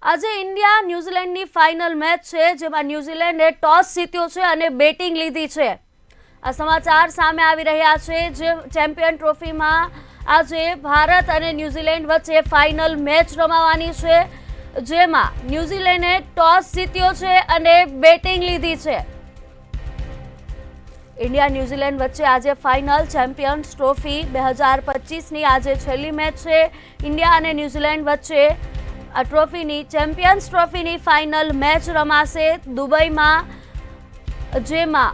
આજે India ન્યુઝીલેન્ડની final match છે, જેમાં ન્યુઝીલેન્ડે ટોસ જીત્યો છે અને બેટિંગ લીધી છે। આ સમાચાર સામે આવી રહ્યા છે, જે ચેમ્પિયન ટ્રોફીમાં આજે ભારત અને ન્યુઝીલેન્ડ વચ્ચે ફાઇનલ મેચ રમાવાની છે, જેમાં ન્યુઝીલેન્ડે ટોસ જીત્યો છે અને બેટિંગ લીધી છે। ઇન્ડિયા ન્યુઝીલેન્ડ વચ્ચે આજે ફાઇનલ ચેમ્પિયન્સ ટ્રોફી 2025ની આજે છેલ્લી મેચ છે। ઇન્ડિયા અને ન્યુઝીલેન્ડ વચ્ચે આ ટ્રોફીની ચેમ્પિયન્સ ટ્રોફીની ફાઇનલ મેચ રમાશે દુબઈમાં, જેમાં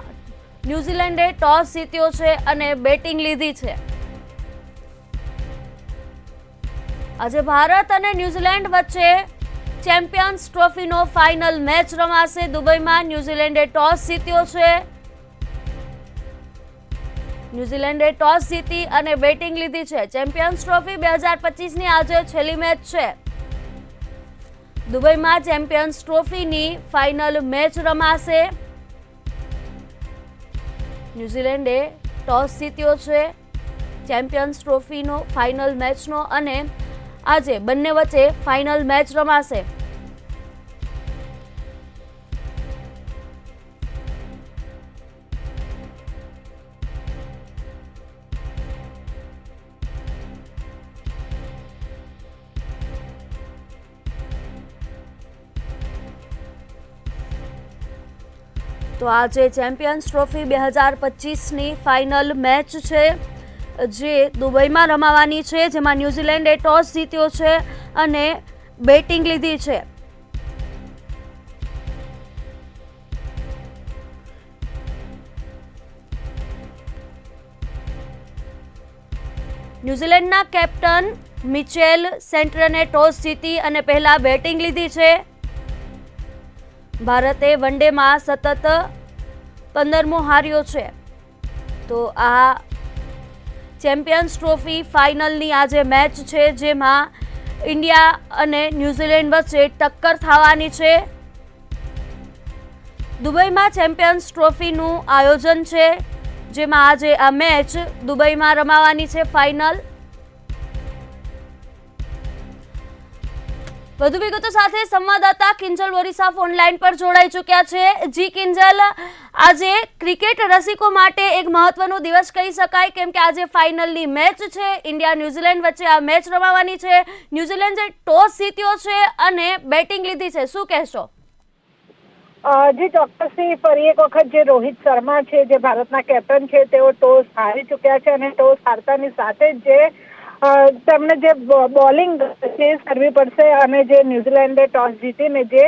ન્યુઝીલેન્ડે ટોસ જીત્યો છે અને બેટિંગ લીધી છે। આજે ભારત અને ન્યુઝીલેન્ડ વચ્ચે ચેમ્પિયન્સ ટ્રોફીનો ફાઇનલ મેચ રમાશે દુબઈમાં। ન્યુઝીલેન્ડે ટોસ જીત્યો છે, ન્યુઝીલેન્ડે ટોસ જીતી અને બેટિંગ લીધી છે। ચેમ્પિયન્સ ટ્રોફી 2025ની આજે છેલ્લી મેચ છે। દુબઈમાં ચેમ્પિયન્સ ટ્રોફીની ફાઇનલ મેચ રમાશે। ન્યુઝીલેન્ડે ટોસ જીત્યો છે ચેમ્પિયન્સ ટ્રોફીનો ફાઇનલ મેચનો, અને આજે બંને વચ્ચે ફાઇનલ મેચ રમાશે। તો આજે ચેમ્પિયન્સ ટ્રોફી 2025ની ફાઇનલ મેચ છે, જે દુબઈમાં રમાવાની છે, જેમાં ન્યુઝીલેન્ડે ટોસ જીત્યો છે અને બેટિંગ લીધી છે। ન્યુઝીલેન્ડના કેપ્ટન મિચેલ સેન્ટરને ટોસ જીતી અને પહેલા બેટિંગ લીધી છે। ભારતે વનડેમાં સતત 15મો હાર્યો છે। તો આ ચેમ્પિયન્સ ટ્રોફી ફાઇનલની આજે મેચ છે, જેમાં ઇન્ડિયા અને ન્યુઝીલેન્ડ વચ્ચે ટક્કર થવાની છે। દુબઈમાં ચેમ્પિયન્સ ટ્રોફીનું આયોજન છે, જેમાં આજે આ મેચ દુબઈમાં રમાવાની છે ફાઇનલ। વધુ વિગતો સાથે સંવાદદાતા કિંજલ વોરીસા ફોનલાઈન પર જોડાઈ ચૂક્યા છે। જી કિંજલ, આજે ક્રિકેટ રસિકો માટે એક મહત્વનો દિવસ કહી શકાય, કેમ કે આજે ફાઇનલની મેચ છે, ઇન્ડિયા ન્યુઝીલેન્ડ વચ્ચે આ મેચ રમાવાની છે। ન્યુઝીલેન્ડે ટોસ જીત્યો છે અને બેટિંગ લીધી છે, શું કહેશો? જી ચોક્કસથી ફરી એક વખત જે રોહિત શર્મા છે, જે ભારતના કેપ્ટન છે, તેઓ ટોસ હારી ચૂક્યા છે અને ટોસ હારતાની સાથે જ તેમને જે બોલિંગ ચેઝ કરવી પડશે, અને જે ન્યુઝીલેન્ડે ટોસ જીતીને જે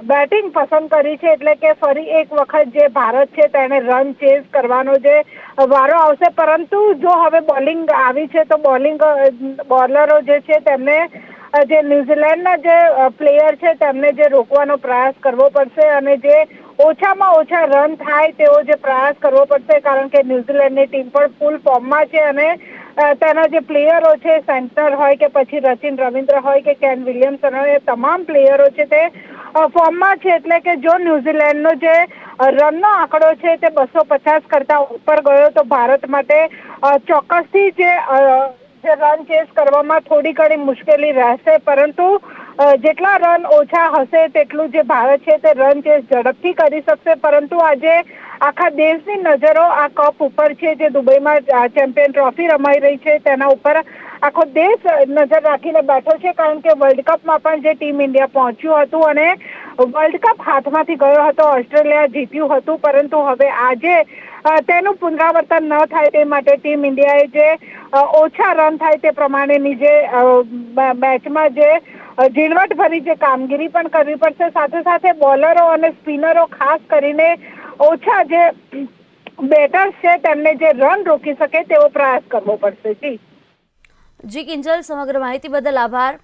બેટિંગ પસંદ કરી છે, એટલે કે ફરી એક વખત જે ભારત છે તેને રન ચેઝ કરવાનો જે વારો આવશે। પરંતુ જો હવે બોલિંગ આવી છે, તો બોલરો જે છે તેમને જે ન્યુઝીલેન્ડના જે પ્લેયર છે તેમને જે રોકવાનો પ્રયાસ કરવો પડશે, અને જે ઓછામાં ઓછા રન થાય તેવો જે પ્રયાસ કરવો પડશે, કારણ કે ન્યુઝીલેન્ડની ટીમ પણ ફૂલ ફોર્મમાં છે, અને તેના જે પ્લેયરો છે, સેન્ટર હોય કે પછી સચિન રવિન્દ્ર હોય કે કેન વિલિયમસન હોય, તમામ પ્લેયરો છે તે ફોર્મમાં છે। એટલે કે જો ન્યુઝીલેન્ડનો જે રનનો આંકડો છે તે 250 કરતા ઉપર ગયો, તો ભારત માટે ચોક્કસથી જે રન ચેઝ કરવામાં થોડી ઘણી મુશ્કેલી રહેશે, પરંતુ જેટલા રન ઓછા હશે તેટલું જે ભારત છે તે રન ચેઝ ઝડપથી કરી શકશે। પરંતુ આજે આખા દેશની નજરો આ કપ ઉપર છે, જે દુબઈમાં ચેમ્પિયન ટ્રોફી રમાઈ રહી છે તેના ઉપર આખો દેશ નજર રાખીને બેઠો છે, કારણ કે વર્લ્ડ કપમાં પણ જે ટીમ ઇન્ડિયા પહોંચ્યું હતું અને વર્લ્ડ કપ હાથમાંથી ગયો હતો, ઓસ્ટ્રેલિયા જીત્યું હતું, પરંતુ હવે આજે તેનું પુનરાવર્તન ન થાય તે માટે ટીમ ઇન્ડિયાએ જે ઓછા રન થાય તે પ્રમાણેની જે મેચમાં જે ઝીણવટભરી જે કામગીરી પણ કરવી પડશે, સાથે સાથે બોલરો અને સ્પિનરો ખાસ કરીને ઓછા જે બેટર્સ છે તેમને જે રન રોકી શકે તેવો પ્રયાસ કરવો પડશે। જી કિંજલ, સમગ્ર માહિતી બદલ આભાર।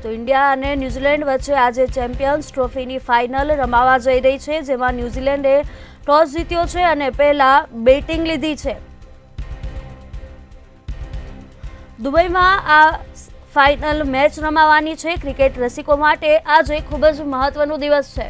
તો ઇન્ડિયા અને ન્યુઝીલેન્ડ વચ્ચે આજે ચેમ્પિયન્સ ટ્રોફીની ફાઇનલ રમાવા જઈ રહી છે, જેમાં ન્યુઝીલેન્ડે ટોસ જીત્યો છે અને પહેલા બેટિંગ લીધી છે। દુબઈમાં આ ફાઇનલ મેચ રમાવાની છે। ક્રિકેટ રસિકો માટે આજે ખૂબ જ મહત્વનો દિવસ છે।